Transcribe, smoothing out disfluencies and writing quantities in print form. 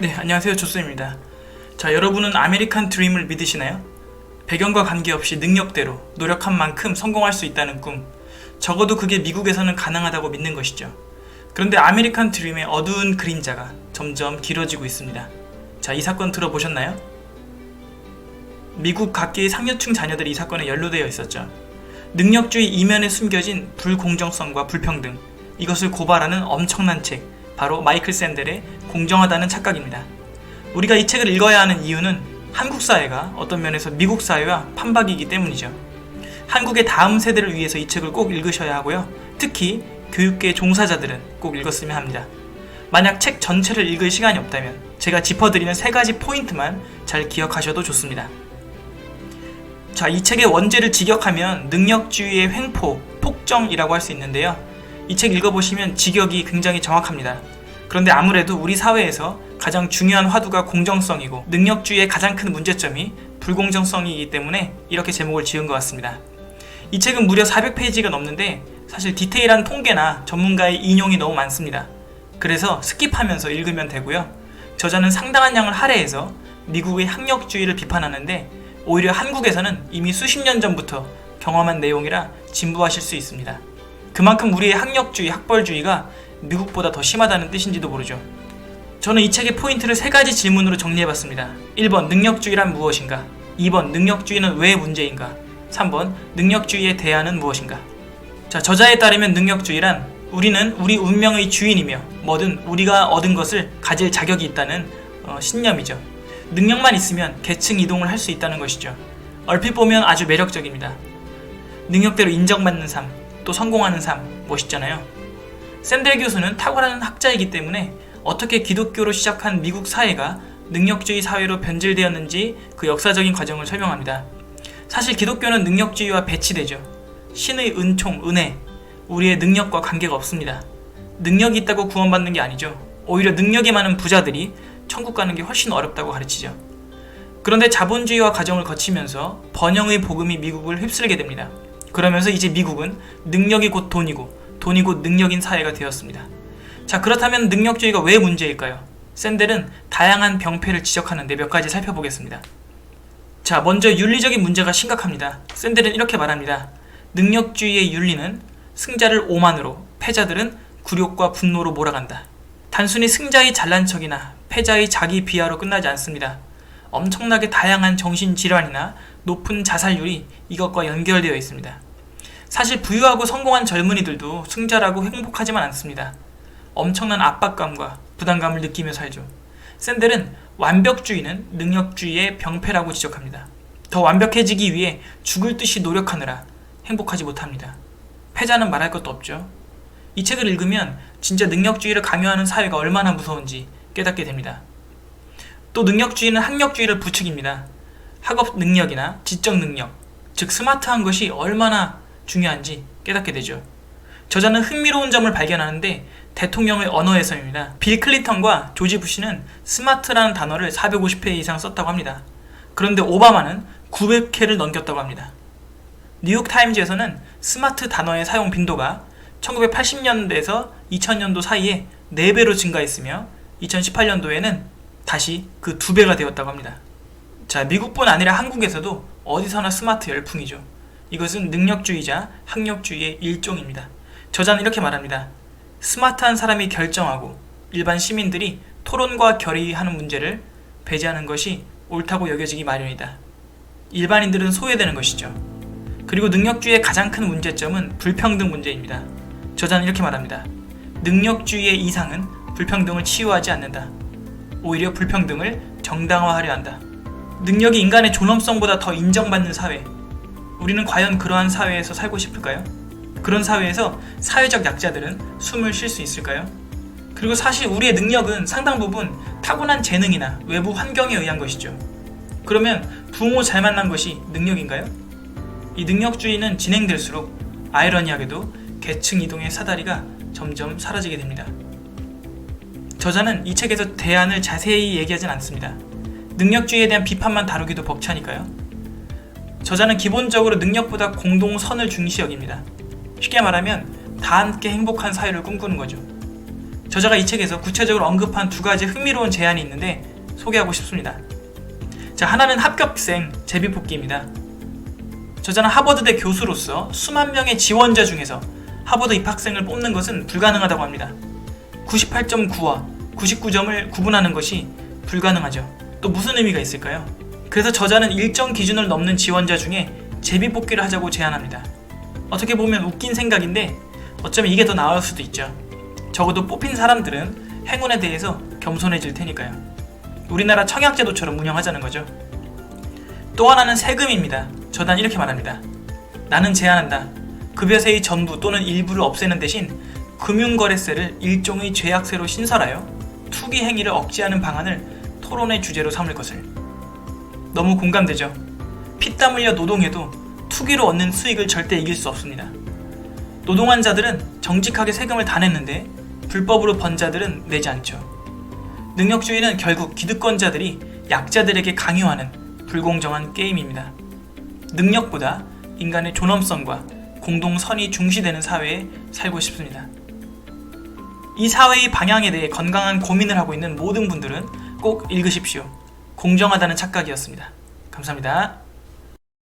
네, 안녕하세요. 조쌤입니다. 자, 여러분은 아메리칸 드림을 믿으시나요? 배경과 관계없이 능력대로 노력한 만큼 성공할 수 있다는 꿈. 적어도 그게 미국에서는 가능하다고 믿는 것이죠. 그런데 아메리칸 드림의 어두운 그림자가 점점 길어지고 있습니다. 자, 이 사건 들어보셨나요? 미국 각계의 상류층 자녀들이 이 사건에 연루되어 있었죠. 능력주의 이면에 숨겨진 불공정성과 불평등, 이것을 고발하는 엄청난 책, 바로 마이클 샌델의 공정하다는 착각입니다. 우리가 이 책을 읽어야 하는 이유는 한국 사회가 어떤 면에서 미국 사회와 판박이기 때문이죠. 한국의 다음 세대를 위해서 이 책을 꼭 읽으셔야 하고요. 특히 교육계 종사자들은 꼭 읽었으면 합니다. 만약 책 전체를 읽을 시간이 없다면 제가 짚어드리는 3가지 포인트만 잘 기억하셔도 좋습니다. 자, 이 책의 원제를 직역하면 능력주의의 횡포, 폭정이라고 할 수 있는데요. 이 책 읽어보시면 직역이 굉장히 정확합니다. 그런데 아무래도 우리 사회에서 가장 중요한 화두가 공정성이고 능력주의의 가장 큰 문제점이 불공정성이기 때문에 이렇게 제목을 지은 것 같습니다. 이 책은 무려 400페이지가 넘는데 사실 디테일한 통계나 전문가의 인용이 너무 많습니다. 그래서 스킵하면서 읽으면 되고요. 저자는 상당한 양을 할애해서 미국의 학력주의를 비판하는데 오히려 한국에서는 이미 수십 년 전부터 경험한 내용이라 진부하실 수 있습니다. 그만큼 우리의 학력주의, 학벌주의가 미국보다 더 심하다는 뜻인지도 모르죠. 저는 이 책의 포인트를 3가지 질문으로 정리해봤습니다. 1번, 능력주의란 무엇인가? 2번, 능력주의는 왜 문제인가? 3번, 능력주의의 대안은 무엇인가? 자, 저자에 따르면 능력주의란 우리는 우리 운명의 주인이며 뭐든 우리가 얻은 것을 가질 자격이 있다는 신념이죠. 능력만 있으면 계층 이동을 할 수 있다는 것이죠. 얼핏 보면 아주 매력적입니다. 능력대로 인정받는 삶, 또 성공하는 삶, 멋있잖아요. 샌델 교수는 탁월한 학자이기 때문에 어떻게 기독교로 시작한 미국 사회가 능력주의 사회로 변질되었는지 그 역사적인 과정을 설명합니다. 사실 기독교는 능력주의와 배치되죠. 신의 은총, 은혜, 우리의 능력과 관계가 없습니다. 능력이 있다고 구원받는 게 아니죠. 오히려 능력이 많은 부자들이 천국 가는 게 훨씬 어렵다고 가르치죠. 그런데 자본주의와 과정을 거치면서 번영의 복음이 미국을 휩쓸게 됩니다. 그러면서 이제 미국은 능력이 곧 돈이고 돈이 곧 능력인 사회가 되었습니다. 자, 그렇다면 능력주의가 왜 문제일까요? 샌델은 다양한 병폐를 지적하는데 몇 가지 살펴보겠습니다. 자, 먼저 윤리적인 문제가 심각합니다. 샌델은 이렇게 말합니다. 능력주의의 윤리는 승자를 오만으로, 패자들은 굴욕과 분노로 몰아간다. 단순히 승자의 잘난 척이나 패자의 자기 비하로 끝나지 않습니다. 엄청나게 다양한 정신질환이나 높은 자살률이 이것과 연결되어 있습니다. 사실 부유하고 성공한 젊은이들도 승자라고 행복하지만 않습니다. 엄청난 압박감과 부담감을 느끼며 살죠. 샌델은 완벽주의는 능력주의의 병폐라고 지적합니다. 더 완벽해지기 위해 죽을 듯이 노력하느라 행복하지 못합니다. 패자는 말할 것도 없죠. 이 책을 읽으면 진짜 능력주의를 강요하는 사회가 얼마나 무서운지 깨닫게 됩니다. 또 능력주의는 학력주의를 부추깁니다. 학업 능력이나 지적 능력, 즉 스마트한 것이 얼마나 중요한지 깨닫게 되죠. 저자는 흥미로운 점을 발견하는데 대통령의 언어 해석입니다. 빌 클린턴과 조지 부시는 스마트라는 단어를 450회 이상 썼다고 합니다. 그런데 오바마는 900회를 넘겼다고 합니다. 뉴욕타임즈에서는 스마트 단어의 사용 빈도가 1980년대에서 2000년도 사이에 4배로 증가했으며 2018년도에는 다시 그 2배가 되었다고 합니다. 자, 미국뿐 아니라 한국에서도 어디서나 스마트 열풍이죠. 이것은 능력주의자, 학력주의의 일종입니다. 저자는 이렇게 말합니다. 스마트한 사람이 결정하고 일반 시민들이 토론과 결의하는 문제를 배제하는 것이 옳다고 여겨지기 마련이다. 일반인들은 소외되는 것이죠. 그리고 능력주의의 가장 큰 문제점은 불평등 문제입니다. 저자는 이렇게 말합니다. 능력주의의 이상은 불평등을 치유하지 않는다. 오히려 불평등을 정당화하려 한다. 능력이 인간의 존엄성보다 더 인정받는 사회, 우리는 과연 그러한 사회에서 살고 싶을까요? 그런 사회에서 사회적 약자들은 숨을 쉴 수 있을까요? 그리고 사실 우리의 능력은 상당 부분 타고난 재능이나 외부 환경에 의한 것이죠. 그러면 부모 잘 만난 것이 능력인가요? 이 능력주의는 진행될수록 아이러니하게도 계층 이동의 사다리가 점점 사라지게 됩니다. 저자는 이 책에서 대안을 자세히 얘기하진 않습니다. 능력주의에 대한 비판만 다루기도 벅차니까요. 저자는 기본적으로 능력보다 공동선을 중시 여깁니다. 쉽게 말하면 다 함께 행복한 사회를 꿈꾸는 거죠. 저자가 이 책에서 구체적으로 언급한 두 가지 흥미로운 제안이 있는데 소개하고 싶습니다. 자, 하나는 합격생 제비뽑기입니다. 저자는 하버드대 교수로서 수만 명의 지원자 중에서 하버드 입학생을 뽑는 것은 불가능하다고 합니다. 98.9와 99점을 구분하는 것이 불가능하죠. 또 무슨 의미가 있을까요? 그래서 저자는 일정 기준을 넘는 지원자 중에 제비뽑기를 하자고 제안합니다. 어떻게 보면 웃긴 생각인데 어쩌면 이게 더 나을 수도 있죠. 적어도 뽑힌 사람들은 행운에 대해서 겸손해질 테니까요. 우리나라 청약제도처럼 운영하자는 거죠. 또 하나는 세금입니다. 저자는 이렇게 말합니다. 나는 제안한다. 급여세의 전부 또는 일부를 없애는 대신 금융거래세를 일종의 죄악세로 신설하여 투기 행위를 억제하는 방안을 토론의 주제로 삼을 것을. 너무 공감되죠? 피땀 흘려 노동해도 투기로 얻는 수익을 절대 이길 수 없습니다. 노동한 자들은 정직하게 세금을 다 냈는데 불법으로 번 자들은 내지 않죠. 능력주의는 결국 기득권자들이 약자들에게 강요하는 불공정한 게임입니다. 능력보다 인간의 존엄성과 공동선이 중시되는 사회에 살고 싶습니다. 이 사회의 방향에 대해 건강한 고민을 하고 있는 모든 분들은 꼭 읽으십시오. 공정하다는 착각이었습니다. 감사합니다.